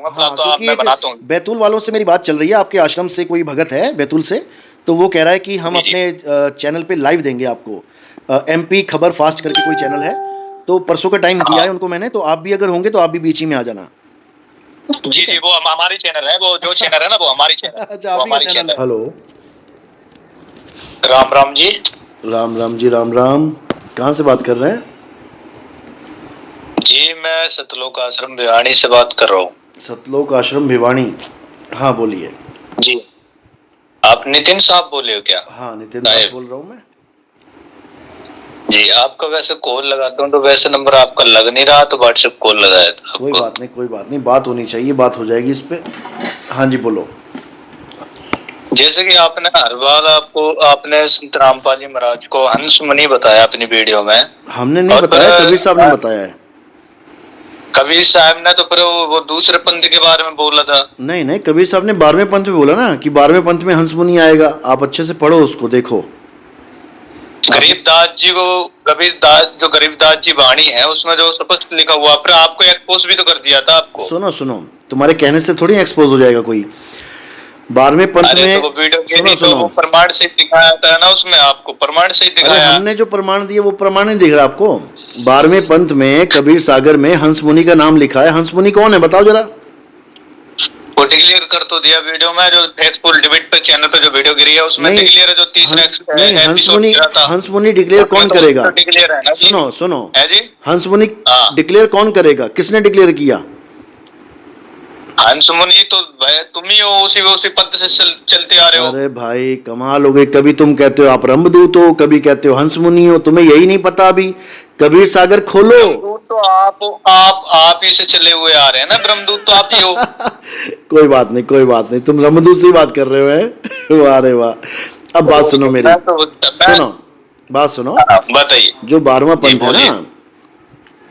दूंगा। हाँ, तो आप मैं बनाता हूँ। बैतूल वालों से मेरी बात चल रही है, आपके आश्रम से कोई भगत है बैतूल से, तो वो कह रहा है कि हम अपने चैनल पे लाइव देंगे आपको। MP खबर फास्ट करके कोई चैनल है, तो परसों का टाइम दिया है उनको मैंने, तो आप भी अगर होंगे तो आप भी बीच ही में आ जाना। जी जी, वो हमारी चैनल है, वो जो चैनल है ना वो हमारी चैनल। अच्छा, आप ही चैनल है। हेलो, राम राम जी। राम राम जी, राम राम। कहाँ से बात कर रहे हैं जी? मैं सतलोक आश्रम भिवानी से बात कर रहा हूँ। सतलोक आश्रम भिवानी, हाँ बोलिए। जी, आप नितिन साहब बोले हो क्या? हाँ, नितिन साहब बोल रहा हूँ मैं। जी, आपका वैसे कॉल लगाता हूँ तो वैसे नंबर आपका लग नहीं रहा, तो व्हाट्सएप कॉल लगाया था। कोई बात नहीं, कोई बात नहीं, बात होनी चाहिए, बात हो जाएगी इस पे। हाँ जी बोलो। जैसे कि आपने हर बार आपने संत रामपाल जी महाराज को हंस मुनि बताया अपनी वीडियो में। हमने नहीं बताया, कबीर साहब ने बताया है। कबीर साहब ने तो फिर वो दूसरे पंथ के बारे में बोला था। नहीं नहीं, कबीर साहब ने 12वें पंथ में बोला ना कि 12वें पंथ में हंस मुनि आएगा। आप अच्छे से पढ़ो उसको, देखो। गरीबदास जी को, कबीरदास जो गरीबदास जी वाणी है उसमें जो स्पष्ट लिखा हुआ, फिर आपको एक्सपोज भी तो कर दिया था आपको। सुनो सुनो, तुम्हारे कहने से थोड़ी एक्सपोज हो जाएगा कोई। 12वें पंथ में तो वो वीडियो सुनो सुनो, वो प्रमाण से दिखाया था ना, उसमें आपको प्रमाण से दिखाया। अरे हमने जो प्रमाण दिए वो प्रमाण नहीं दिख रहा आपको। 12वें पंथ में कबीर सागर में हंस मुनि का नाम लिखा है। हंस मुनि कौन है बताओ जरा। वो डिक्लेयर कर तो दिया वीडियो में, जो फेसबुक डिबेट पे चैनल पे जो वीडियो गिरी है उसमें डिक्लेयर है, जो तीसरा एपिसोड था। हंस मुनि डिक्लेयर कौन करेगा? डिक्लेयर है ना। सुनो सुनो, है जी, हंस मुनि डिक्लेयर कौन करेगा? किसने डिक्लेयर किया? हंस मुनि तो तुम ही हो, उसी पद से चलते आ रहे हो। अरे भाई कमाल हो गई, कभी तुम कहते हो आप ब्रह्मदूत हो, कभी कहते हो हंस मुनि हो। तुम्हें यही नहीं पता अभी? कबीर सागर खोलो। तो आप ही से चले हुए आ रहे हैं ना, ब्रह्मदूत तो आप ही हो। कोई बात नहीं, कोई बात नहीं, तुम ब्रह्मदूत से ही बात कर रहे हो है। वाह रे वाह। अब बात सुनो मेरी, सुनो बात सुनो। बताइए। जो 12वां पंथ है ना,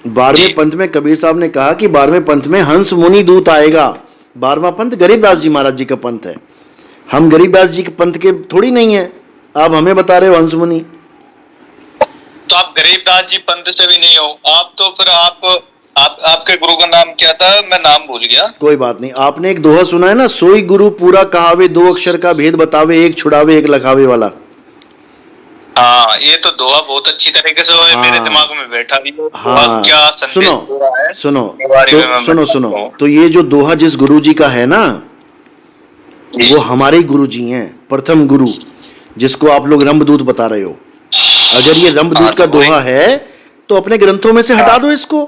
12वें पंथ में कबीर साहब ने कहा कि 12वें पंथ में हंस मुनि दूत आएगा। 12वां पंथ गरीबदास जी महाराज जी का पंथ है। हम गरीबदास जी के पंथ के थोड़ी नहीं है, आप हमें बता रहे हो हंस मुनि। तो आप गरीबदास जी पंथ से भी नहीं हो। आप तो फिर आपके गुरु का नाम क्या था? मैं नाम भूल गया। कोई बात नहीं, आपने एक दोहा सुना है ना, सोई गुरु पूरा कहावे, 2 अक्षर का भेद बतावे, एक छुड़ावे एक लखावे वाला। हाँ, ये तो दोहा बहुत अच्छी तरीके से मेरे दिमाग में बैठा भी है। हाँ, क्या सुनो सुनो तो, सुनो तो ये जो दोहा जिस गुरु जी का है ना, वो हमारे गुरु जी हैं, प्रथम गुरु, जिसको आप लोग रंभदूत बता रहे हो। अगर ये रंभदूत का दोहा है तो अपने ग्रंथों में से हटा दो इसको।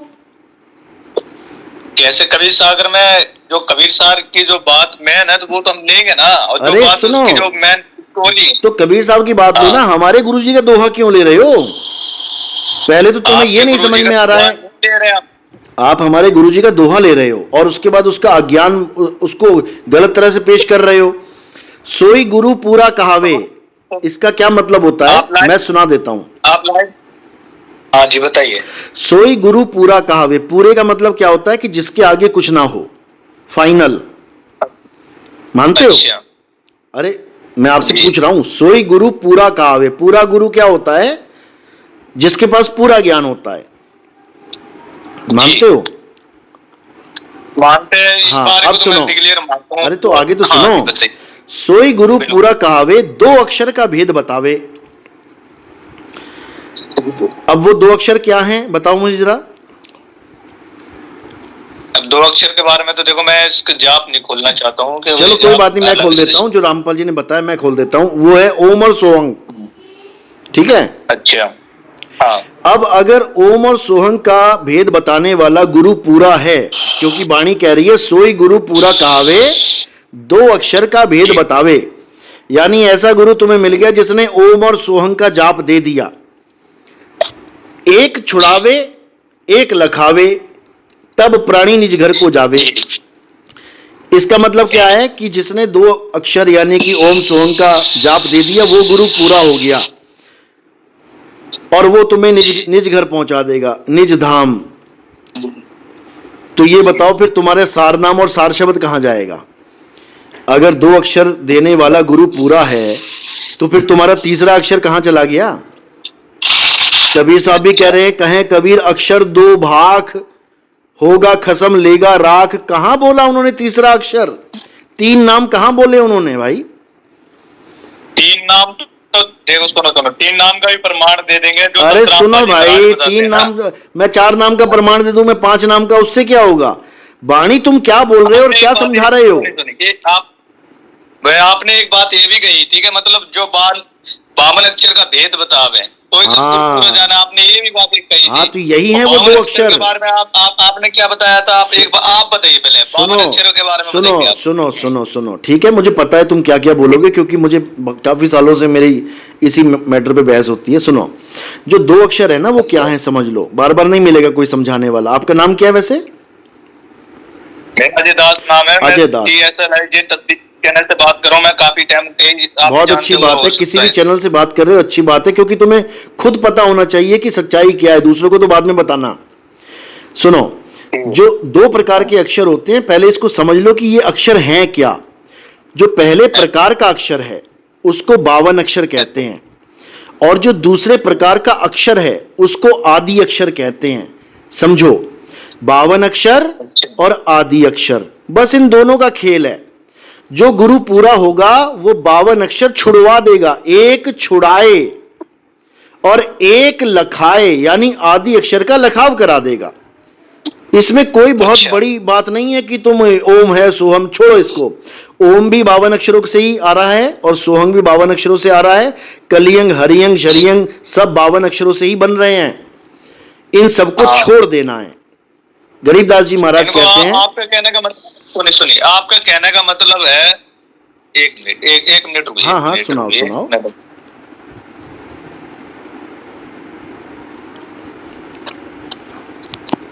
कैसे? कबीर सागर में जो कबीर सागर की जो बात मैन है तो वो तो हम लेंगे ना, और जो अरे बात सुनो, उसकी जो मैन तो कबीर साहब की बात लो ना, हमारे गुरु जी का दोहा क्यों ले रहे हो? पहले तो तुम्हें ये नहीं समझ में आ रहा है, आप हमारे गुरु जी का दोहा ले रहे हो और उसके बाद उसका अज्ञान, उसको गलत तरह से पेश कर रहे हो। सोई गुरु पूरा कहावे, इसका क्या मतलब होता है मैं सुना देता हूं। आप लाइव, हाँ जी बताइए। सोई गुरु पूरा कहावे, पूरे का मतलब क्या होता है कि जिसके आगे कुछ ना हो, फाइनल। मानते हो? अरे मैं आपसे पूछ रहा हूं, सोई गुरु पूरा कहावे, पूरा गुरु क्या होता है? जिसके पास पूरा ज्ञान होता है। मानते हो? मानते हैं। हाँ, अब सुनो, अरे तो आगे तो सुनो। सोई गुरु पूरा कहावे, 2 अक्षर का भेद बतावे। अब वो 2 अक्षर क्या हैं बताओ मुझे जरा। अब 2 अक्षर के बारे में तो देखो, मैं इसका जाप नहीं खोलना चाहता हूँ। चलो कोई बात नहीं, मैं खोल देता हूँ, जो रामपाल जी ने बताया मैं खोल देता हूँ। वो है ओम और सोहंग, ठीक है? अच्छा, हाँ। अब अगर ओम और सोहंग का भेद बताने वाला गुरु पूरा है, क्योंकि वाणी कह रही है सोई गुरु पूरा कहावे, 2 अक्षर का भेद बतावे, यानी ऐसा गुरु तुम्हें मिल गया जिसने ओम और सोहंग का जाप दे दिया। एक छुड़ावे एक लखावे, तब प्राणी निज घर को जावे। इसका मतलब क्या है कि जिसने 2 अक्षर यानी कि ओम सोहंग का जाप दे दिया, वो गुरु पूरा हो गया और वो तुम्हें निज घर पहुंचा देगा, निज धाम। तो ये बताओ फिर तुम्हारे सार नाम और सार शब्द कहां जाएगा? अगर 2 अक्षर देने वाला गुरु पूरा है तो फिर तुम्हारा तीसरा अक्षर कहां चला गया? कबीर साहब भी कह रहे हैं, कहें कबीर अक्षर 2 भाख, होगा, खसम, लेगा, राख, कहां बोला उन्होंने तीसरा अक्षर? 3 नाम कहां बोले उन्होंने भाई? 3 नाम तो देखो, सुनो, 3 नाम का भी प्रमाण दे देंगे जो अरे दशराम सुनो बाजी भाई, महाराज बताते 3 हैं ना। नाम, मैं 4 नाम का प्रमाण दे दूं, मैं 5 नाम का, उससे क्या होगा? वाणी तुम क्या बोल रहे हो और आपने क्या एक बात समझा रहे हो? सुनिए, आपने एक बात ये भी कही, ठीक है, मतलब जो 52 अक्षर का भेद बतावे, कोई तो पूरा हाँ जाना, आपने ये भी बात एक कही हाँ, थी। तो यही है वो 52 2 अक्षर के अक्षर। बारे में आपने क्या बताया था? आप बताइए पहले, 52 सुनो अक्षरों के बारे में सुनो बताइए आप। सुनो सुनो सुनो, ठीक है, मुझे पता है तुम क्या क्या बोलोगे, क्योंकि मुझे काफी सालों से मेरी इसी मैटर पे बहस होती है। सुनो, जो 2 अक्षर है ना, वो क्या है समझ लो, बार बार नहीं मिलेगा कोई समझाने वाला। आपका नाम क्या है वैसे? मेरा अजय दास नाम है। अजय दास। TSLIJ तस्दीक चैनल से बात कर रहा हूँ मैं, काफी टाइम से। आप बहुत जानते अच्छी हो, बात है, हो किसी सकता भी है। चैनल से बात कर रहे हो, अच्छी बात है, क्योंकि तुम्हें खुद पता होना चाहिए कि सच्चाई क्या है, दूसरों को तो बाद में बताना। सुनो, जो 2 प्रकार के अक्षर होते हैं, पहले इसको समझ लो कि ये अक्षर हैं क्या। जो पहले प्रकार का अक्षर है उसको 52 अक्षर कहते हैं, और जो दूसरे प्रकार का अक्षर है उसको आदि अक्षर कहते हैं। समझो, 52 अक्षर और आदि अक्षर, बस इन दोनों का खेल है। जो गुरु पूरा होगा वो 52 अक्षर छुड़वा देगा, एक छुड़ाए और एक लखाए, यानी आदि अक्षर का लखाव करा देगा। इसमें कोई बहुत बड़ी बात नहीं है कि तुम ओम है सोहम, छोड़ो इसको। ओम भी 52 अक्षरों से ही आ रहा है और सोहंग भी 52 अक्षरों से आ रहा है। कलियंग, हरियंग, शरियंग सब 52 अक्षरों से ही बन रहे हैं। इन सबको छोड़ देना है। गरीबदास जी महाराज कहते हैं, आपका कहने का मतलब, सुनिए, आपका कहने का मतलब है, एक मिनट रुकिए। हाँ हाँ, सुनाओ सुनाओ।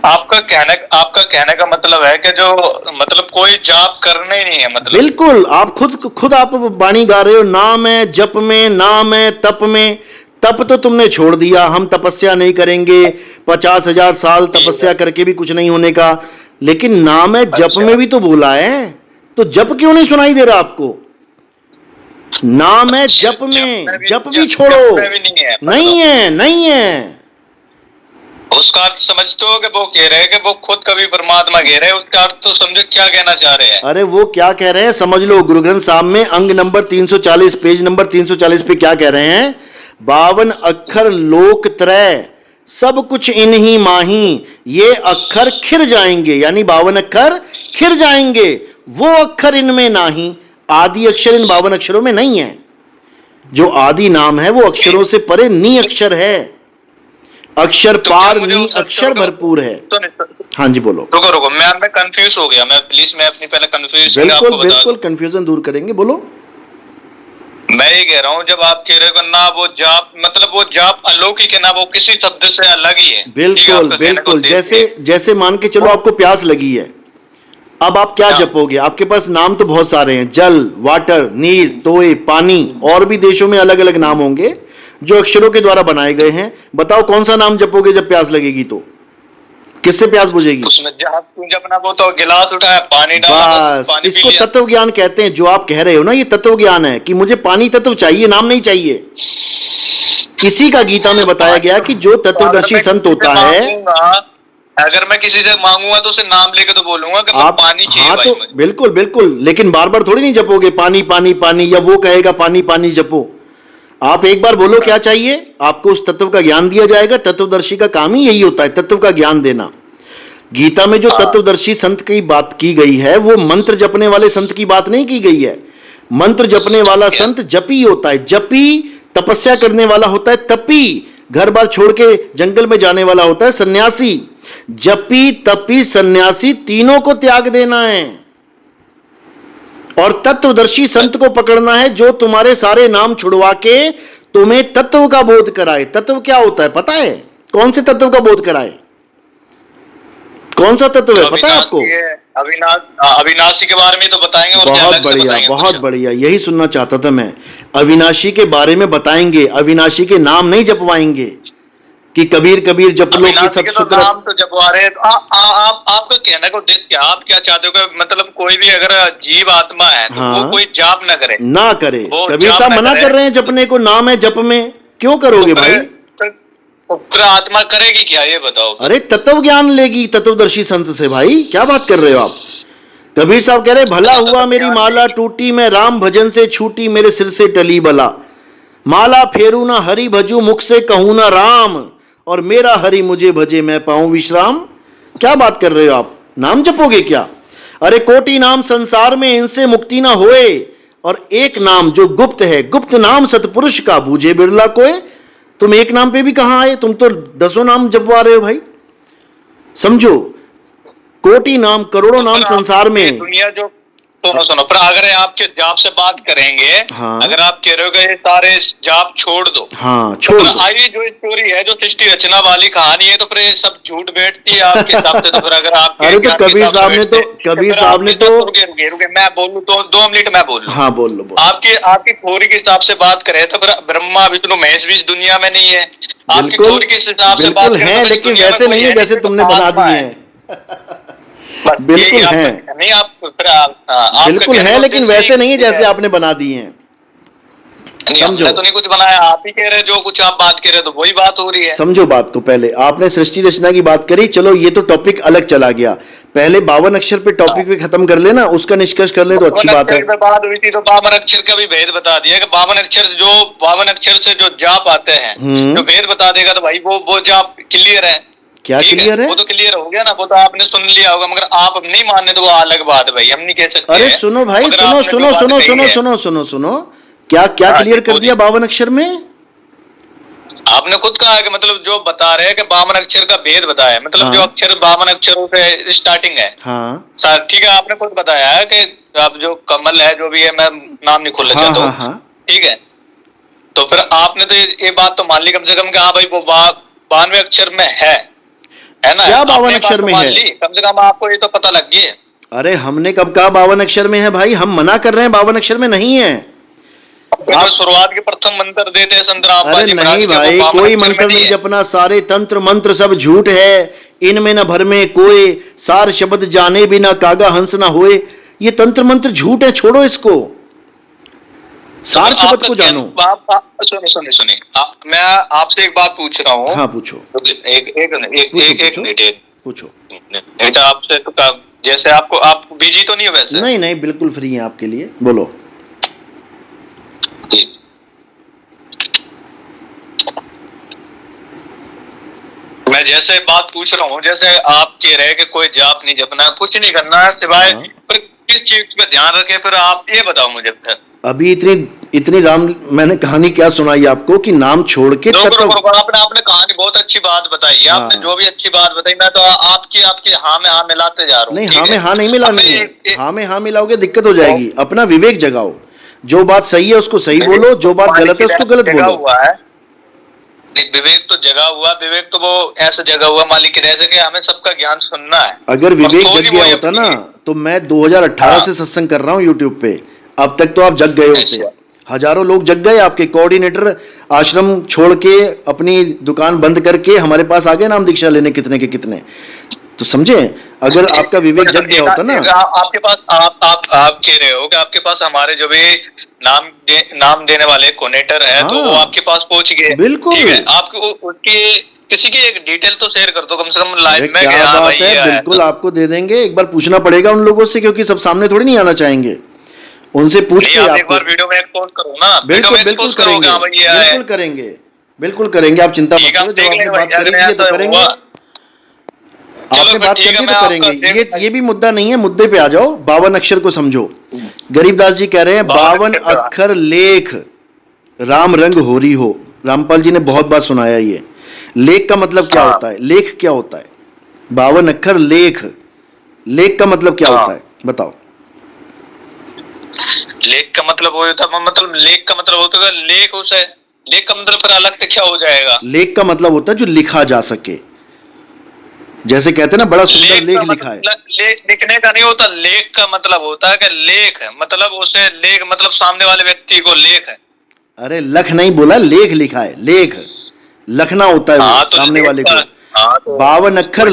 आपका कहने का मतलब है कि जो मतलब कोई जाप करना ही नहीं है, मतलब बिल्कुल, आप खुद आप वाणी गा रहे हो, नाम है जप में, नाम है तप में। तप तो तुमने छोड़ दिया, हम तपस्या नहीं करेंगे, 50,000 साल तपस्या करके भी कुछ नहीं होने का। लेकिन नाम है जप में भी तो बोला है, तो जप क्यों नहीं सुनाई दे रहा आपको? नाम है जप में, जप भी छोड़ो। नहीं है, नहीं है। उसका अर्थ समझते हो कि वो कह रहे हैं कि वो खुद कभी परमात्मा कह रहे हैं, उसका अर्थ तो समझो क्या कहना चाह रहे हैं। अरे वो क्या कह रहे हैं समझ लो, गुरु ग्रंथ साहब में अंग नंबर 340, पेज नंबर 340 पे क्या कह रहे हैं? 52 अक्षर लोक त्रय, सब कुछ इन्हीं माही, ये अक्षर खिर जाएंगे, यानी 52 अक्षर खिर जाएंगे, वो अक्षर इनमें नाही। आदि अक्षर इन 52 अक्षरों में नहीं है। जो आदि नाम है वो अक्षरों से परे नी अक्षर है, अक्षर पार नी अक्षर भरपूर है। हाँ जी बोलो। रुको, मैं कंफ्यूज हो गया, मैं प्लीज, मैं अपनी पहले कंफ्यूजन बिल्कुल बिल्कुल, कंफ्यूजन दूर करेंगे, बोलो। मैं ये कह रहा हूँ, जब आप कह रहे हो ना वो जाप, मतलब वो जाप अलौकिक है ना, वो किसी शब्द से अलग ही है। बिल्कुल बिल्कुल, जैसे मान के चलो आपको प्यास लगी है, अब आप क्या जपोगे? आपके पास नाम तो बहुत सारे हैं, जल, वाटर, नीर, तोय, पानी, और भी देशों में अलग अलग नाम होंगे जो अक्षरों के द्वारा बनाए गए हैं। बताओ कौन सा नाम जपोगे जब प्यास लगेगी? तो किससे प्यास बुझेगी? उसमें जपना, वो तो गिलास उठाया, पानी डाला, बस, इसको तत्व ज्ञान कहते हैं। जो आप कह रहे हो ना, ये तत्व ज्ञान है कि मुझे पानी तत्व चाहिए, नाम नहीं चाहिए। इसी का गीता में बताया गया कि जो तत्वदर्शी संत होता है, अगर मैं किसी से मांगूंगा तो उसे नाम लेके तो बोलूंगा कि आप पानी चाहिए। हाँ तो बिल्कुल बिल्कुल, लेकिन बार बार थोड़ी नहीं जपोगे पानी पानी पानी, या वो कहेगा पानी पानी जपो। आप एक बार बोलो क्या चाहिए, आपको उस तत्व का ज्ञान दिया जाएगा। तत्वदर्शी का काम ही यही होता है, तत्व का ज्ञान देना। गीता में जो तत्वदर्शी संत की बात की गई है, वो मंत्र जपने वाले संत की बात नहीं की गई है। मंत्र जपने वाला संत जपी होता है, जपी तपस्या करने वाला होता है, तपी घर बार छोड़ के जंगल में जाने वाला होता है सन्यासी। जपी तपी सन्यासी तीनों को त्याग देना है, और तत्वदर्शी संत को पकड़ना है, जो तुम्हारे सारे नाम छुड़वा के तुम्हें तत्व का बोध कराए। तत्व क्या होता है पता है? कौन से तत्व का बोध कराए? कौन सा तत्व है पता है आपको? अविनाशी के बारे में तो बताएंगे। और बहुत बढ़िया, बहुत बढ़िया, यही सुनना चाहता था मैं। अविनाशी के बारे में बताएंगे, अविनाशी के नाम नहीं जपवाएंगे कि कबीर कबीर जप लो कि सब सुख। नाम तो जपवा रहे हैं। आपका कहने का उद्देश्य क्या? आप क्या चाहते हो कि मतलब कोई भी अगर जीव आत्मा है तो वो कोई जाप ना करे? ना करे। कबीर साहब मना कर रहे हैं जपने को, नाम है जप में, क्यों करोगे भाई? तो फिर आत्मा करेगी क्या, ये बताओ। अरे तत्व ज्ञान लेगी तत्वदर्शी संत से भाई, क्या बात कर रहे हो आप। कबीर साहब कह रहे भला हुआ मेरी माला टूटी, मैं राम भजन से छूटी, मेरे सिर से टली बला। माला फेरू ना हरि भजू, मुख से कहूं ना राम, और मेरा हरि मुझे भजे मैं पाऊं विश्राम। क्या बात कर रहे हो आप, नाम जपोगे क्या। अरे कोटि नाम संसार में, इनसे मुक्ति ना होए, और एक नाम जो गुप्त है, गुप्त नाम सतपुरुष का, बूझे बिरला कोय। तुम एक नाम पे भी कहां आए, तुम तो 10 नाम जपवा रहे हो भाई। समझो, कोटि नाम करोड़ों नाम संसार में। दुनिया जो सुनो, पर अगर आपके जाप से बात करेंगे, हाँ। अगर आप कह रहे हो कि ये सारे जाप छोड़ दो, हाँ छोड़ दो। आई जो स्टोरी है, जो सृष्टि रचना वाली कहानी है, तो फिर ये सब झूठ बैठती है आपके हिसाब से। तो फिर अगर आप अरे तो कबीर साहब ने तो रुके मैं बोलूं तो 2 मिनट मैं बोलूं। हाँ बोल लो। आपकी थ्योरी के हिसाब से बात करें तो फिर ब्रह्मा विष्णु महेश भी इस दुनिया में नहीं है। आपकी थ्योरी के हिसाब से बात है, लेकिन वैसे नहीं है जैसे तुमने बना दिए हैं। बिल्कुल है, नहीं आप बिल्कुल है, लेकिन वैसे नहीं है जैसे आपने बना दिए हैं। समझो, तो नहीं कुछ बनाया, आप ही कह रहे, जो कुछ आप बात कह रहे हो तो वही बात हो रही है। समझो बात को, पहले आपने सृष्टि रचना की बात करी, चलो ये तो टॉपिक अलग चला गया। पहले 52 अक्षर पे टॉपिक भी खत्म कर लेना, उसका निष्कर्ष कर ले तो अच्छी बात है। बात हुई थी तो 52 अक्षर का भी भेद बता दिया कि 52 अक्षर से जो जाप आते हैं, जो भेद बता देगा तो भाई वो जाप क्लियर है। क्या क्लियर है? वो तो क्लियर हो गया ना, वो तो आपने सुन लिया होगा, मगर आप नहीं मानने तो वो अलग बात है भाई, हम नहीं कह सकते। अरे सुनो भाई, सुनो, क्या क्लियर कर दिया 52 अक्षर में? आपने खुद कहा है कि मतलब जो बता रहे हैं कि 52 अक्षर का भेद बताया, मतलब हाँ। जो अक्षर 52 अक्षरों से स्टार्टिंग है, हाँ ठीक है, आपने खुद बताया है कि अब जो कमल है, जो भी है, मैं नाम नहीं खोलना चाहता हूँ, हाँ। ठीक है, तो फिर आपने तो ये बात तो मान ली कम से कम कि हाँ भाई वो 92 अक्षर में है ना। क्या 52 अक्षर में है? कम से कम आपको ये तो पता लग गया। अरे हमने कब कहा 52 अक्षर में है भाई, हम मना कर रहे हैं 52 अक्षर में नहीं है। आप शुरुआत के प्रथम मंत्र देते हैं संतराम। अरे नहीं भाई, कोई मंत्र नहीं जपना, सारे तंत्र मंत्र सब झूठ है, इनमें न भर में कोई, सार शब्द जाने बिना कागा हंस ना होए। ये तंत्र मंत्र झूठ है, छोड़ो इसको, सार शब्द को जानो। सुनिए, मैं आपसे एक बात पूछ रहा हूँ। हाँ पूछो। एक मिनट पूछो। आपसे तो जैसे आप बिजी तो नहीं हो वैसे? नहीं, बिल्कुल फ्री है आपके लिए, बोलो। मैं जैसे बात पूछ रहा हूँ, जैसे आप कह रहे हैं कि कोई जाप नहीं जपना, कुछ नहीं करना है सिवाय, पर किस चीज पे ध्यान रखे, फिर आप ये बताओ मुझे। फिर अभी इतनी राम मैंने कहानी क्या सुनाई आपको कि नाम छोड़ के आपने कहानी बहुत अच्छी बात बताई, आपने जो भी अच्छी बात बताई, मैं तो आपकी हाँ में हाँ मिलाते जा रहा हूँ। नहीं, हाँ में हाँ नहीं मिलानी है, हाँ में हाँ मिलाओगे दिक्कत हो जाएगी। अपना विवेक जगाओ, जो बात सही है उसको सही बोलो, जो बात गलत है उसको गलत बोलो। विवेक तो जगा हुआ, विवेक तो वो ऐसा जगा हुआ मालिक जैसे कि हमें सबका ज्ञान सुनना है। अगर विवेक जग गया होता ना तो मैं 2018 से सत्संग कर रहा हूँ यूट्यूब पे, अब तक तो आप जग गए होते। हजारों लोग जग गए, आपके कोऑर्डिनेटर आश्रम छोड़ के अपनी दुकान बंद करके हमारे पास आ गए नाम दीक्षा लेने, कितने के कितने। तो समझे, अगर आपका विवेक जग गया होता ना। आपके पास आप कह रहे हो कि आपके पास हमारे जो भी नाम देने वाले कोऑर्डिनेटर है, तो वो आपके पास पहुंच गए। बिल्कुल, आपको उसकी किसी की एक डिटेल तो शेयर कर दो कम से कम लाइव में। क्या बात है, बिल्कुल आपको दे देंगे। एक बार पूछना पड़ेगा उन लोगों से, क्योंकि सब सामने थोड़ी नहीं आना चाहेंगे। उनसे पूछ के आप एक बार वीडियो में एक्सपोज करो ना। बिल्कुल करेंगे, आप चिंता मत करो। जब आपने बात करेंगे तो करेंगे, आपने बात करनी तो करेंगे। ये भी मुद्दा नहीं है, मुद्दे पे आ जाओ। 52 अक्षर को समझो। गरीबदास जी कह रहे हैं 52 अक्षर लेख राम रंग होरी हो। रामपाल जी ने बहुत बार सुनाया ये। लेख का मतलब क्या होता है, लेख क्या होता है? 52 अक्षर लेख का मतलब क्या होता है बताओ? लेख का मतलब होता है, लेख का मतलब होता है लेख, उसे लेख का मतलब फिर अलग से क्या हो जाएगा? लेख का मतलब होता है जो लिखा जा सके। जैसे कहते हैं ना, बड़ा सुंदर लेख लिखा है। लेख लिखने का नहीं होता, लेख का मतलब होता है कि लेख मतलब उसे लेख मतलब सामने वाले व्यक्ति को लेख है। अरे लख नहीं बोला, लेख लिखा है। लेख लखना होता है तो सामने वाले को। 52 अक्षर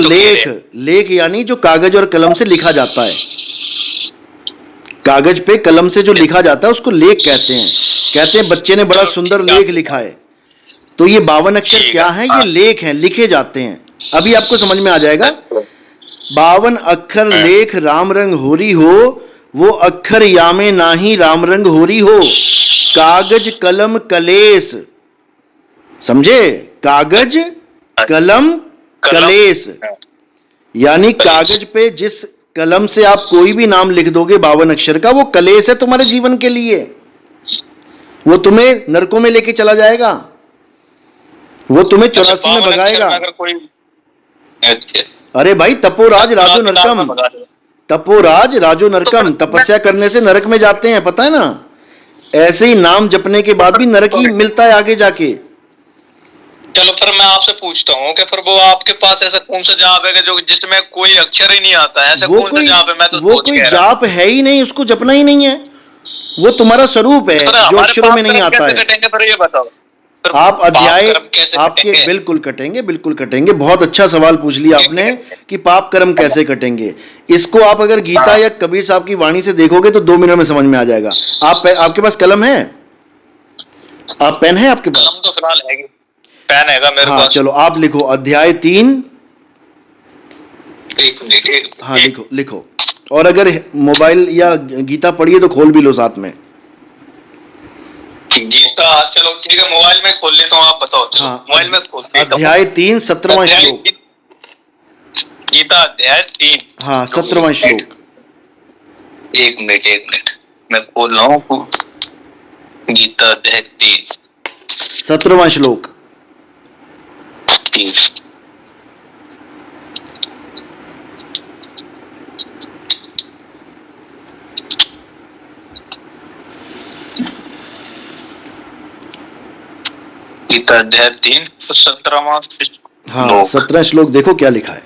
लेख यानी जो कागज और कलम से लिखा जाता है। कागज पे कलम से जो लिखा जाता है उसको लेख कहते हैं। कहते हैं बच्चे ने बड़ा सुंदर लेख लिखा है। तो ये 52 अक्षर क्या है? ये लेख हैं, लिखे जाते हैं। अभी आपको समझ में आ जाएगा। 52 अक्षर लेख राम रंग होरी हो, वो अक्षर यामे नाही राम रंग होरी हो। कागज कलम कलेस, समझे? कागज कलम कलेस, यानी कागज पे जिस कलम से आप कोई भी नाम लिख दोगे 52 अक्षर का, वो कलेस है तुम्हारे जीवन के लिए। वो तुम्हें नरकों में लेके चला जाएगा, वो तुम्हें 84 में भगाएगा। अरे भाई, तपोराज राजो नरकम, तपोराज राजो नरकम, तपस्या करने से नरक में जाते हैं, पता है ना? ऐसे ही नाम जपने के बाद भी नरक ही मिलता है आगे जाके। चलो फिर मैं आपसे पूछता हूँ कि फिर वो आपके पास ऐसा कौन सा जाप है जो जिसमें कोई अक्षर ही नहीं आता है? ऐसा कौन सा जाप है? मैं तो वो कोई जाप है ही नहीं, उसको जपना ही नहीं है। वो तुम्हारा स्वरूप है जो अक्षरों में नहीं आता है। फिर ये बताओ, आप अध्याय आपके बिल्कुल कटेंगे, बिल्कुल कटेंगे। बहुत अच्छा सवाल पूछ लिया आपने कि पाप कर्म कैसे कटेंगे। इसको आप अगर गीता या कबीर साहब की वाणी से देखोगे तो 2 मिनट में समझ में आ जाएगा। आपके पास कलम है? आप पेन है आपके पास? कलम तो फिलहाल है, पेन हैगा मेरे पास। चलो आप लिखो अध्याय 3। हाँ लिखो लिखो। और अगर मोबाइल या गीता पढ़िए तो खोल भी लो साथ में। गीता चलो ठीक है, मोबाइल में खोल लेता हूँ, आप बताओ। चलो मोबाइल में खोल लेता हूँ। अध्याय 3 17वां श्लोक। गीता अध्याय 3, हाँ 17वां श्लोक। एक मिनट मैं खोल रहा हूँ। गीता अध्याय 3 17वां श्लोक। गीता अध्याय 3 17वां। हाँ 17 श्लोक देखो क्या लिखा है।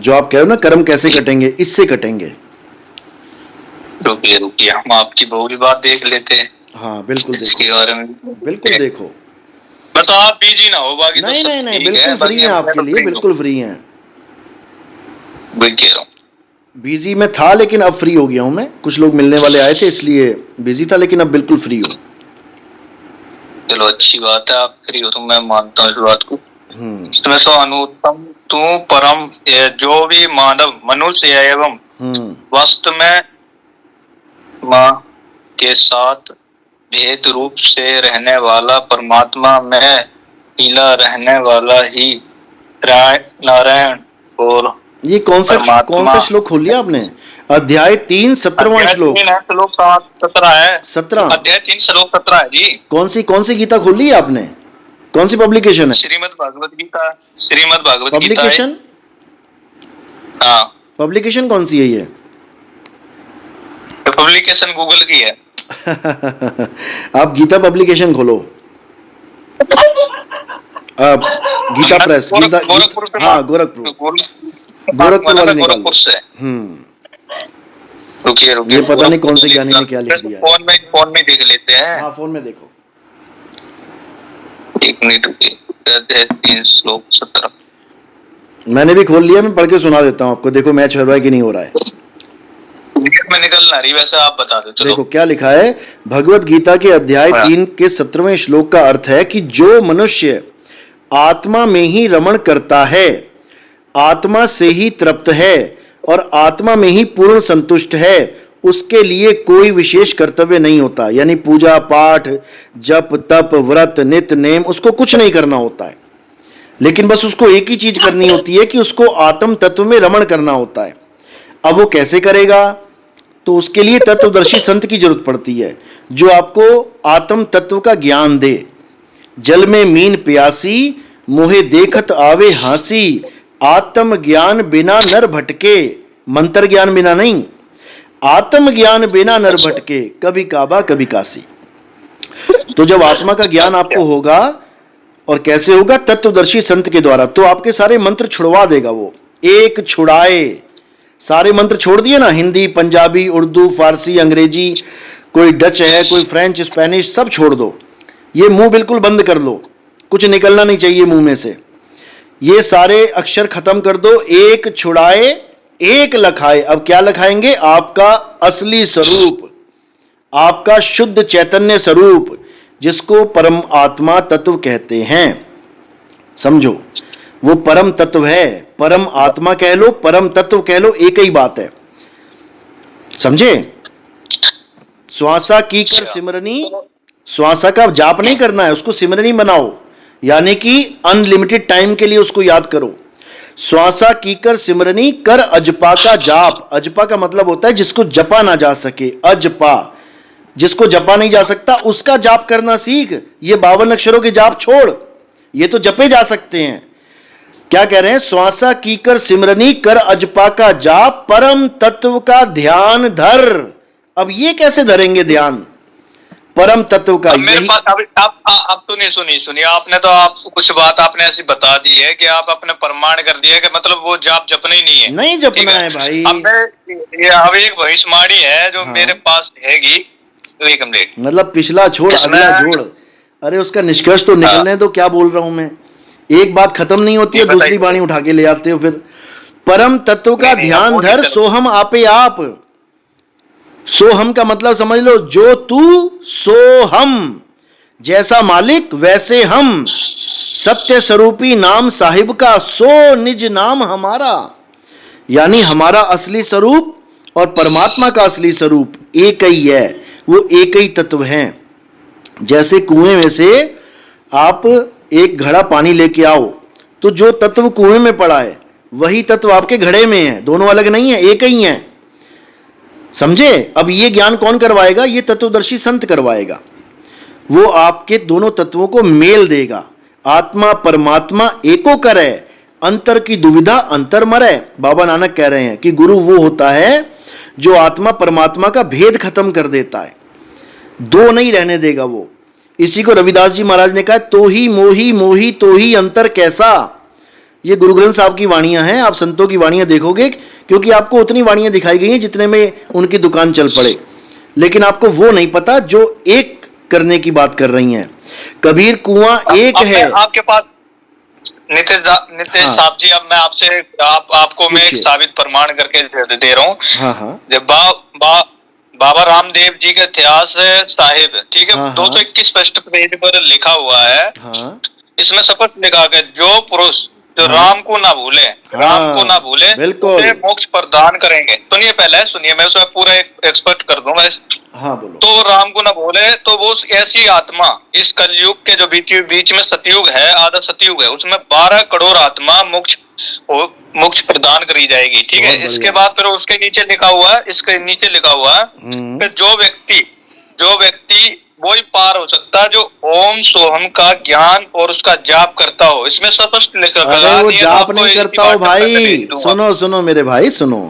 जो आप कह रहे हो ना कर्म कैसे कटेंगे, इससे कटेंगे। रुकिए हम आपकी बहुरी बात देख लेते हैं। हाँ बिल्कुल देखो, इसके बारे में बिल्कुल देखो। बस तो आप बिजी ना हो, बाकी नहीं नहीं नहीं, बिल्कुल फ्री हैं आपके लिए, बिल्कुल फ्री हैं। बिजी में था लेकिन अब फ्री हो गया हूं मैं। कुछ लोग मिलने वाले आए थे इसलिए बिजी था, लेकिन अब बिल्कुल फ्री हूं। चलो अच्छी बात है, आप फ्री हो तो मैं मानता हूँ इस बात को। इसमें सो अनुत्तम तू परम, जो भी मानव मनुष्य एवं वास्तव में माँ के साथ भेद रूप से रहने वाला परमात्मा में मिला रहने वाला ही नारायण। और ये कौन सा श्लोक खोल लिया आपने? अध्याय 3 17वां श्लोक। श्लोक 17 है। 17 अध्याय 3 श्लोक 17 है जी। कौन सी गीता खोल ली है आपने? कौन सी पब्लिकेशन है? श्रीमद् भागवत गीता। श्रीमद् भागवत गीता पब्लिकेशन? हाँ पब्लिकेशन कौन सी है ये? पब्लिकेशन गूगल की है। आप गीता पब्लिकेशन खोलो। गीता प्रेस, गीता। हाँ गोरखपुर वाले निकाल। रुकिए ये पता नहीं कौन से ज्ञानी ने क्या लिख दिया। फोन में देख लेते हैं। हाँ फोन में देखो। एक मिनट रुकिए। 3 श्लोक 17 मैंने भी खोल लिया, मैं पढ़ के सुना देता हूँ आपको। देखो मैच हो रहा है कि नहीं हो रहा है। में निकल ना रही, वैसे आप बता दो। देखो क्या लिखा है भगवत गीता के अध्याय 3 के 17वें श्लोक का अर्थ है कि जो मनुष्य आत्मा में ही रमण करता है, आत्मा से ही तृप्त है और आत्मा में ही पूर्ण संतुष्ट है, उसके लिए कोई विशेष कर्तव्य नहीं होता। यानी पूजा पाठ जप तप व्रत नित्य नेम उसको कुछ नहीं करना होता है, लेकिन बस उसको एक ही चीज करनी होती है कि उसको आत्म तत्व में रमण करना होता है। अब वो कैसे करेगा? तो उसके लिए तत्वदर्शी संत की जरूरत पड़ती है जो आपको आत्म तत्व का ज्ञान दे। जल में मीन प्यासी मोहे देखत आवे हासी, आत्म ज्ञान बिना नर भटके। मंत्र ज्ञान बिना नहीं, आत्म ज्ञान बिना नर भटके, कभी काबा कभी काशी। तो जब आत्मा का ज्ञान आपको होगा, और कैसे होगा? तत्वदर्शी संत के द्वारा, तो आपके सारे मंत्र छुड़वा देगा वो। एक छुड़ाए, सारे मंत्र छोड़ दिए ना, हिंदी पंजाबी उर्दू फारसी अंग्रेजी, कोई डच है कोई फ्रेंच स्पेनिश, सब छोड़ दो। ये मुंह बिल्कुल बंद कर लो, कुछ निकलना नहीं चाहिए मुंह में से। ये सारे अक्षर खत्म कर दो। एक छुड़ाए एक लखाए। अब क्या लखाएंगे? आपका असली स्वरूप, आपका शुद्ध चैतन्य स्वरूप, जिसको परम आत्मा तत्व कहते हैं। समझो, वो परम तत्व है, परम आत्मा कह लो, परम तत्व कह लो, एक ही बात है। समझे? श्वासा की कर सिमरनी, श्वासा का जाप नहीं करना है, उसको सिमरनी बनाओ, यानी कि अनलिमिटेड टाइम के लिए उसको याद करो। श्वासा की कर सिमरनी, कर अजपा का जाप। अजपा का मतलब होता है जिसको जपा ना जा सके, अजपा, जिसको जपा नहीं जा सकता उसका जाप करना सीख। ये 52 अक्षरों के जाप छोड़, ये तो जपे जा सकते हैं। क्या कह रहे हैं? श्वासा की कर सिमरनी, कर अजपा का जाप, परम तत्व का ध्यान धर। अब ये कैसे धरेंगे ध्यान परम तत्व का? मेरे पास आप तो नहीं सुनी आपने, तो आप कुछ बात आपने ऐसी बता दी है कि आप अपने प्रमाण कर दिया कि मतलब वो जाप जपना ही नहीं है। नहीं जपना है भाई। अब एक भविष्यवाणी है जो मेरे पास हैगी, तो एक कंप्लीट, मतलब पिछला छोड़ अगला जोड़। अरे उसका निष्कर्ष तो निकलने दो, क्या बोल रहा हूं मैं। एक बात खत्म नहीं होती है, दूसरी वाणी उठा के ले आते हो फिर। परम तत्व का ध्यान धर, सोहम आपे आप। सोहम का मतलब समझ लो, जो तू सो हम, जैसा मालिक वैसे हम। सत्य स्वरूपी नाम साहिब का, सो निज नाम हमारा। यानी हमारा असली स्वरूप और परमात्मा का असली स्वरूप एक ही है, वो एक ही तत्व है। जैसे कुएं में से आप एक घड़ा पानी लेके आओ, तो जो तत्व कुएं में पड़ा है वही तत्व आपके घड़े में है, दोनों अलग नहीं है, एक ही है। समझे? अब ये ज्ञान कौन करवाएगा? ये तत्वदर्शी संत करवाएगा। वो आपके दोनों तत्वों को मेल देगा। आत्मा परमात्मा एको करे, अंतर की दुविधा अंतर मरे। बाबा नानक कह रहे हैं कि गुरु वो होता है जो आत्मा परमात्मा का भेद खत्म कर देता है, दो नहीं रहने देगा वो। इसी को रविदास जी महाराज ने कहा, तो ही मोही मोही तो ही अंतर कैसा। ये गुरु ग्रंथ साहब की वाणियां हैं, आप संतों की वाणियां देखोगे, क्योंकि आपको उतनी वाणियां दिखाई गई हैं जितने में उनकी दुकान चल पड़े, लेकिन आपको वो नहीं पता जो एक करने की बात कर रही हैं। कबीर कुआं एक है। आपके पास नितेश साहब जी, अब मैं आपसे आपको मैं एक साबित प्रमाण करके दे रहा हूँ। जब बाबा रामदेव जी का इतिहास साहिब, ठीक है, 221 पृष्ठ पेज पर लिखा हुआ है। इसमें स्पष्ट लिखा है, जो पुरुष जो राम को ना भूले, राम को ना भूले, उसे मोक्ष प्रदान करेंगे। सुनिए, पहले सुनिए, मैं उसमें पूरा एक्सपर्ट कर दूंगा। बोलो। तो राम को ना भूले, तो वो ऐसी आत्मा, इस कलयुग के जो बीच में सतयुग है, आधा सतयुग है, उसमें 12 करोड़ आत्मा मोक्ष प्रदान करी जाएगी। ठीक है। इसके बाद फिर उसके नीचे लिखा हुआ है, इसके नीचे लिखा हुआ है, फिर जो व्यक्ति वो ही पार हो सकता है जो ओम सोहम का ज्ञान और उसका जाप करता हो। इसमें स्पष्ट लिखा है। वो जाप नहीं करता हो भाई, सुनो मेरे भाई, सुनो।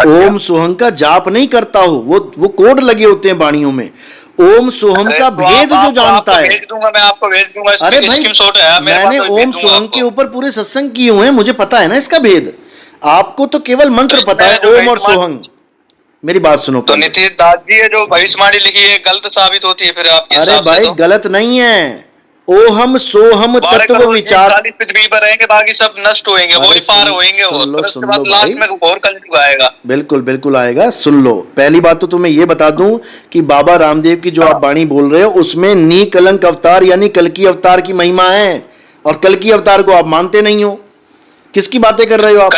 ओम सोहम का जाप नहीं करता हो, वो कोड लगे होते हैं वाणियों में। ओम सोहम का भेद जो जानता है, मैं आपको भेज दूंगा। अरे भाई, मैंने ओम सोहम के ऊपर पूरे सत्संग किए हुए हैं, मुझे पता है ना इसका भेद। आपको तो केवल मंत्र पता है, ओम और सोहम। मेरी बात सुनो। तो नीतीश दास जी है जो भविष्यवाणी लिखी है, गलत साबित होती है फिर आपके? अरे भाई, गलत नहीं है। ओहम सोहम तत्व विचार पृथ्वी पर रहेंगे, बाकी सब नष्ट होंगे, वो ही पार होंगे, और उसके बाद लास्ट में और कलयुग आएगा। बिल्कुल आएगा। सुन लो, पहली बात तो तुम्हें ये बता दूं कि बाबा रामदेव की जो आप वाणी बोल रहे हो, उसमें नी कलंक अवतार यानी कल्कि अवतार की महिमा है, और कल्कि अवतार को आप मानते नहीं हो। किसकी बातें कर रहे हो आप?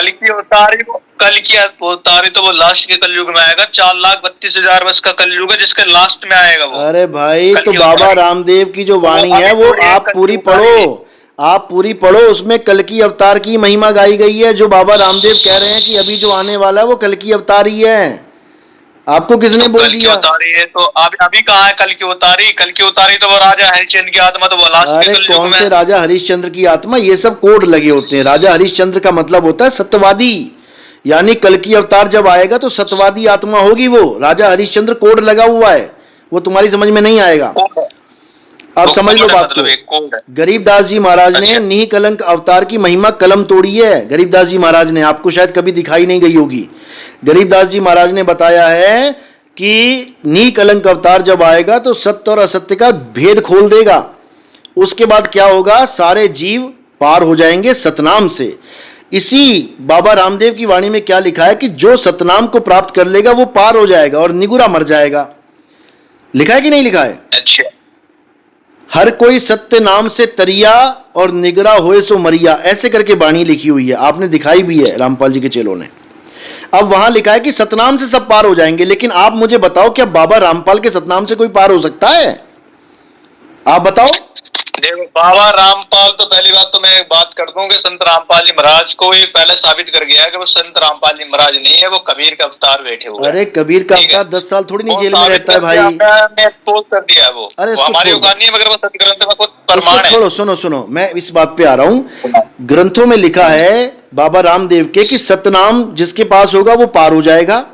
कल्कि अवतारी तो वो लास्ट के कलयुग में आएगा। 4,32,000 वर्ष का कलयुग है, जिसके लास्ट में आएगा वो। अरे भाई, तो बाबा रामदेव की जो वाणी है वो आप पूरी पढ़ो, आप पूरी पढ़ो। उसमें कल्कि अवतार की महिमा गाई गई है। जो बाबा रामदेव कह रहे हैं कि अभी जो आने वाला है वो कल्कि अवतार ही है। आपको किसने बोल दिया? तो अभी कहाँ है कल्कि उतारी? कल्कि उतारी तो वो राजा हरिश्चंद्र की आत्मा, तो वो लास्ट। अरे कौन से राजा हरिश्चंद्र की आत्मा? ये सब कोड लगे होते हैं। राजा हरिश्चंद्र का मतलब होता है सत्यवादी, यानी कल्कि अवतार जब आएगा तो सत्यवादी आत्मा होगी वो। राजा हरिश्चंद्र कोड लगा हुआ है, वो तुम्हारी समझ में नहीं आएगा। आप समझ लो बात को। गरीबदास जी महाराज ने नी कलंक अवतार की महिमा कलम तोड़ी है। गरीबदास जी महाराज ने, आपको शायद कभी दिखाई नहीं गई होगी। गरीबदास जी महाराज ने बताया है कि नी कलंक अवतार जब आएगा तो सत्य और असत्य का भेद खोल देगा। उसके बाद क्या होगा? सारे जीव पार हो जाएंगे सतनाम से। इसी बाबा रामदेव की वाणी में क्या लिखा है कि जो सतनाम को प्राप्त कर लेगा वो पार हो जाएगा और निगुरा मर जाएगा। लिखा है कि नहीं लिखा है? अच्छा, हर कोई सत्य नाम से तरिया और निगरा होए सो मरिया, ऐसे करके बाणी लिखी हुई है, आपने दिखाई भी है रामपाल जी के चेलों ने। अब वहां लिखा है कि सतनाम से सब पार हो जाएंगे, लेकिन आप मुझे बताओ क्या बाबा रामपाल के सतनाम से कोई पार हो सकता है? आप बताओ। देखो बाबा रामपाल तो पहली बात तो मैं एक बात कर दूं कि संत रामपाल जी महाराज को ही पहले साबित कर गया है कि वो संत रामपाल जी महाराज नहीं है, वो कबीर का अवतार बैठे हुए। अरे कबीर का अवतार 10 साल थोड़ी नहीं जेल में रहता है भाई। एक्सपोज कर दिया वो। अरे वो हमारी औकात नहीं है, मगर वो सत्य ग्रंथ में कुछ प्रमाण है। छोड़ो, सुनो सुनो, मैं इस बात पे आ रहा हूं। ग्रंथों में लिखा है बाबा रामदेव के कि सतनाम जिसके पास होगा वो पार हो जाएगा,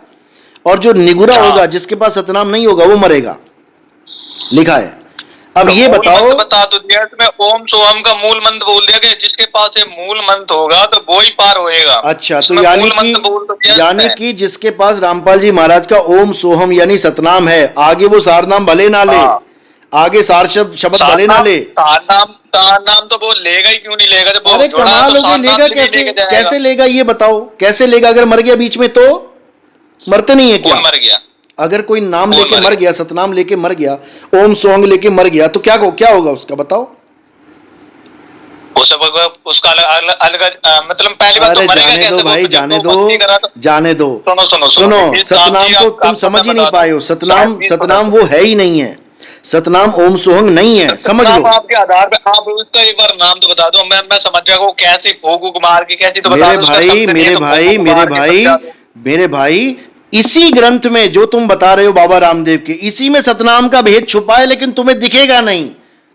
और जो निगुरा होगा जिसके पास सतनाम नहीं होगा वो मरेगा, लिखा है। अब तो ये बताओ, बता तो दिया तुम्हें, ओम सोहम का मूल मंत्र बोल दिया कि जिसके पास ये मूल मंत्र होगा तो वो ही पार होएगा। अच्छा, तो यानी कि जिसके पास रामपाल जी महाराज का ओम सोहम यानी सतनाम है, आगे वो सार नाम भले ना ले, आगे सार शब्द भले ना ले, सार नाम तो वो लेगा ही, क्यों नहीं लेगा? जब अरे कमाल हो गई, लेगा कैसे? कैसे लेगा ये बताओ, कैसे लेगा? अगर मर गया बीच में तो मरते नहीं है क्या? मर गया अगर कोई नाम लेके मर गया, सतनाम लेके मर गया, ओम सोहम लेके मर गया, तो क्या होगा उसका बताओ? उसका अलग मतलब पहली बात तो मरेगा कैसे? दो भाई, जाने दो, जाने दो। सुनो, सतनाम को तुम समझ ही नहीं पाए हो। सतनाम वो है ही नहीं है, सतनाम ओम सोहम नहीं है, समझ लो। आपके आधार पे आप उसका एक बार नाम तो बता दो, मैं समझ जाऊंगा कैसी फूक मार की कैसी, तो बता दो। मेरे भाई इसी ग्रंथ में जो तुम बता रहे हो बाबा रामदेव के, इसी में सतनाम का भेद छुपा है, लेकिन तुम्हें दिखेगा नहीं।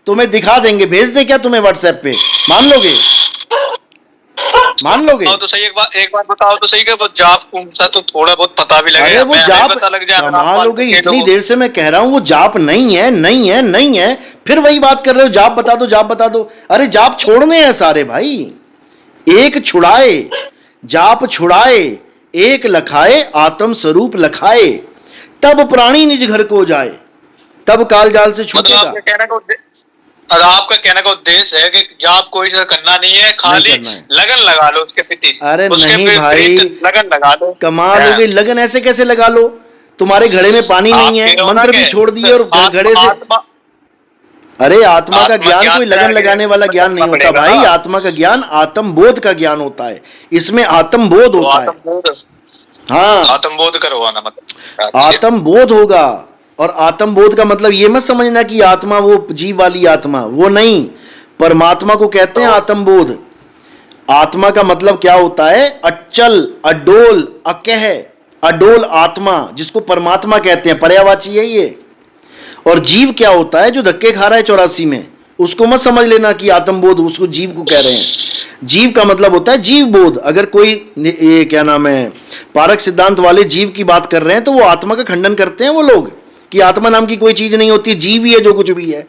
तुम्हें दिखा देंगे, भेज दे क्या तुम्हें व्हाट्सएप पे? मान लोगे? मान लोगे? तो सही, एक बार बताओ तो सही, वो जाप तो थोड़ा बहुत पता भी लगेगा। वो जाप कमाल हो गई, इतनी देर से मैं कह रहा हूं वो जाप नहीं है, नहीं है, नहीं है, फिर वही बात कर रहे हो, जाप बता दो, जाप बता दो। अरे जाप छोड़ने हैं सारे भाई, एक छुड़ाए जाप छुड़ाए, एक लखाए आत्म स्वरूप लखाए, तब प्राणी निज घर को जाए, तब काल जाल से छूटेगा। आपका कहने का उद्देश्य है कि जाप कोई करना नहीं है, खाली लगन लगा लो उसके प्रति। अरे नहीं भाई, लगन लगा लो। कमाल हो गई, लगन ऐसे कैसे लगा लो? तुम्हारे घड़े में पानी नहीं है, मंत्र भी छोड़ दिए और घड़े से। अरे आत्मा का ज्ञान कोई लगन लगाने वाला ज्ञान नहीं होता भाई, आत्मा का ज्ञान आत्म बोध का ज्ञान होता है, इसमें आत्म बोध होता है। हाँ, आत्म बोध करवाना मतलब आत्म बोध होगा। और आत्म बोध का मतलब ये मत समझना कि आत्मा वो जीव वाली आत्मा, वो नहीं, परमात्मा को कहते हैं आत्म बोध। आत्मा का मतलब क्या होता है? अचल, अडोल, अकह, अडोल आत्मा, जिसको परमात्मा कहते हैं, पर्यायवाची है ये। और जीव क्या होता है? जो धक्के खा रहा है 84 में, उसको मत समझ लेना कि आत्मबोध उसको जीव को कह रहे हैं। जीव का मतलब होता है जीव बोध। अगर कोई ये क्या नाम है, पारक सिद्धांत वाले जीव की बात कर रहे हैं, तो वो आत्मा का खंडन करते हैं वो लोग, कि आत्मा नाम की कोई चीज नहीं होती, जीव ही है जो कुछ भी है।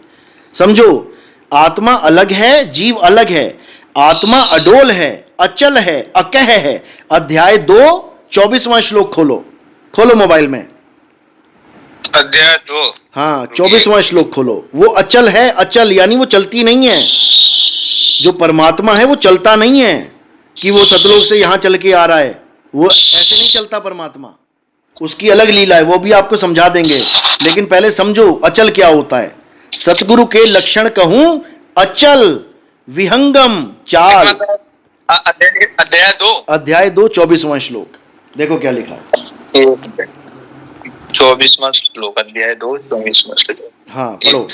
समझो, आत्मा अलग है, जीव अलग है। आत्मा अडोल है, अचल है, अकह है। अध्याय 2 24वां श्लोक खोलो मोबाइल में, अध्याय 2, हाँ 24वां श्लोक खोलो। वो अचल है, अचल यानी वो चलती नहीं है। जो परमात्मा है वो चलता नहीं है कि वो सतलोक से यहां चल के आ रहा है, वो ऐसे नहीं चलता परमात्मा, उसकी अलग लीला है, वो भी आपको समझा देंगे। लेकिन पहले समझो अचल क्या होता है। सतगुरु के लक्षण कहूं, अचल, विहंगम, चाल। अध्याय 2 24वां श्लोक देखो क्या लिखा है। 24वां श्लोक, अध्याय 2 24वां श्लोक। हाँ पढ़ो।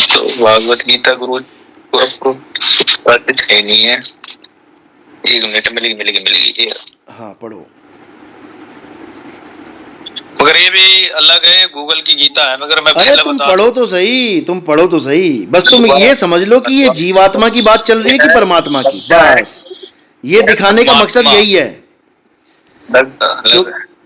तो भागवत गीता गुरु नहीं है, 1 मिनट, मिलेगी। हाँ पढ़ो। मगर ये भी अलग है, गूगल की गीता है, मगर मैं अरे तुम पढ़ो तो सही, बस तुम ये समझ लो कि ये जीवात्मा की बात चल रही है कि परमात्मा की, बस ये दिखाने का मकसद यही है।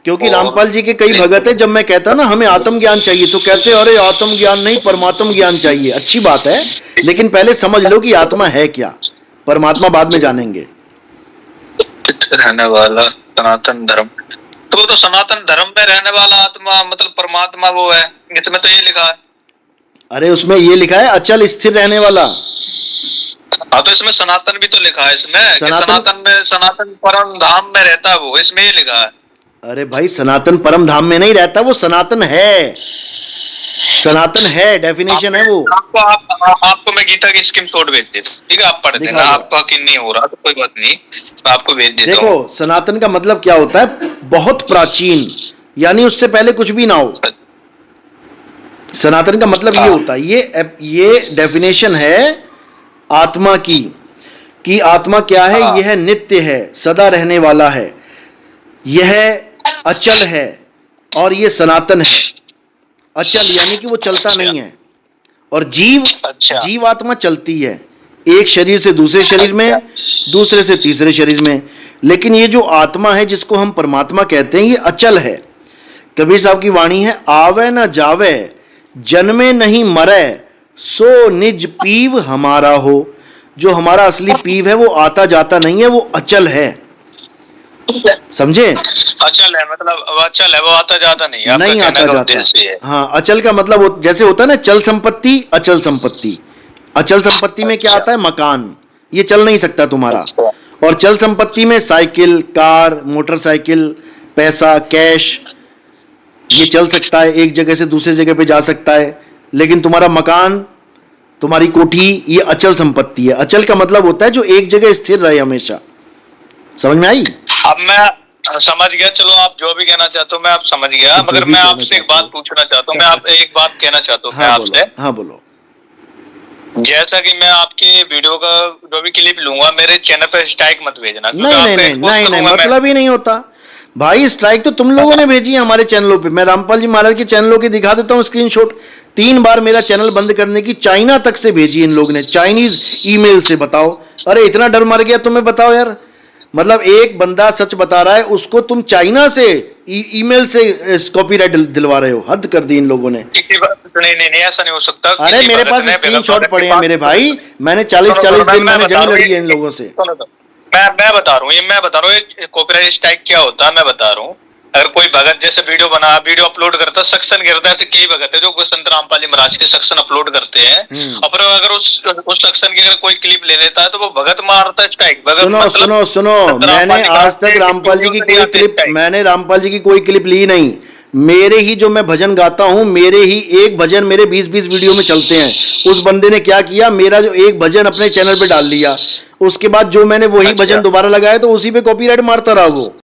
क्योंकि रामपाल जी के कई भगत है, जब मैं कहता ना हमें आत्मज्ञान चाहिए, तो कहते अरे आत्मज्ञान नहीं, परमात्म ज्ञान चाहिए। अच्छी बात है, लेकिन पहले समझ लो कि आत्मा है क्या, परमात्मा बाद में जानेंगे। रहने वाला सनातन धर्म, तो वो तो सनातन धर्म में रहने वाला आत्मा मतलब परमात्मा वो है, इसमें तो ये लिखा है। अरे उसमें ये लिखा है अचल स्थिर रहने वाला। हाँ तो इसमें सनातन भी तो लिखा है, इसमें सनातन परम धाम में रहता है वो, इसमें ये लिखा है। अरे भाई सनातन परम धाम में नहीं रहता, वो सनातन है। सनातन है, डेफिनेशन है वो। आपको मैं गीता की स्क्रीन शॉट भेज देता हूँ, ठीक है, आप पढ़ देना। आपका कि नहीं हो रहा तो कोई बात नहीं, मैं आपको भेज देता हूँ। देखो, सनातन का मतलब क्या होता है? बहुत प्राचीन, यानी उससे पहले कुछ भी ना हो। सनातन का मतलब ये होता है, ये डेफिनेशन है आत्मा की, कि आत्मा क्या है? यह नित्य है, सदा रहने वाला है, यह अचल है और ये सनातन है। अचल यानी कि वो चलता नहीं है, और जीव आत्मा चलती है, एक शरीर से दूसरे शरीर में, दूसरे से तीसरे शरीर में। लेकिन ये जो आत्मा है जिसको हम परमात्मा कहते हैं, ये अचल है। कबीर साहब की वाणी है, आवे न जावे जन्मे नहीं मरे, सो निज पीव हमारा हो। जो हमारा असली पीव है वो आता जाता नहीं है, वो अचल है। समझे? अचल है मतलब अचल है, वो आता जाता नहीं है, नहीं आता जाता। हाँ, अचल का मतलब जैसे होता है ना चल संपत्ति, अचल संपत्ति। अचल संपत्ति में क्या आता है? मकान, ये चल नहीं सकता तुम्हारा। और चल संपत्ति में साइकिल, कार, मोटरसाइकिल, पैसा, कैश, ये चल सकता है, एक जगह से दूसरे जगह पे जा सकता है। लेकिन तुम्हारा मकान, तुम्हारी कोठी, ये अचल संपत्ति है। अचल का मतलब होता है जो एक जगह स्थिर रहे हमेशा। समझ में आई? अब मैं समझ गया, चलो आप जो भी कहना चाहते हो मैं आप समझ गया, मगर मैं आपसे एक बात पूछना चाहता हूँ, मैं आप एक बात कहना चाहता हूँ मैं आपसे। हाँ बोलो। जैसा कि मैं आपके वीडियो का जो भी क्लिप लूंगा, मेरे चैनल पर स्ट्राइक मत भेजना। नहीं, मतलब ही नहीं होता भाई। स्ट्राइक तो तुम लोगों ने भेजी है हमारे चैनलों पे। मैं रामपाल जी महाराज के चैनलों के दिखा देता हूँ स्क्रीनशॉट। 3 बार मेरा चैनल बंद करने की चाइना तक से भेजी इन लोगों ने, चाइनीज ईमेल से। बताओ, अरे इतना डर मर गया तुम्हें? बताओ यार, मतलब एक बंदा सच बता रहा है, उसको तुम चाइना से ईमेल से कॉपीराइट दिलवा रहे हो। हद कर दी इन लोगों ने। नहीं, ऐसा नहीं हो सकता। अरे मेरे पास स्क्रीनशॉट पड़े हैं मेरे भाई, मैंने 40 दिन मैंने जंग लड़ी है इन लोगों से। मैं बता रहा हूँ ये कॉपीराइट स्ट्राइक क्या होता है, मैं बता रहा हूँ। अगर कोई भगत जैसे वीडियो अपलोड करता है, सक्शन करता है, तो कई भगत है जो संत रामपाल जी महाराज के सक्शन अपलोड करते हैं, और अगर उस सक्शन की अगर कोई क्लिप ले लेता है तो वो भगत मारता है स्ट्राइक। सुनो, मैंने आज तक रामपाल जी की कोई क्लिप, मैंने रामपाल जी की कोई क्लिप ली नहीं। मेरे ही जो मैं भजन गाता हूं, मेरे ही एक भजन मेरे 20-20 वीडियो में चलते हैं। उस बंदे ने क्या किया, मेरा जो एक भजन अपने चैनल पे डाल लिया, उसके बाद जो मैंने वही भजन दोबारा लगाया तो उसी पे कॉपीराइट मारता रहा वो।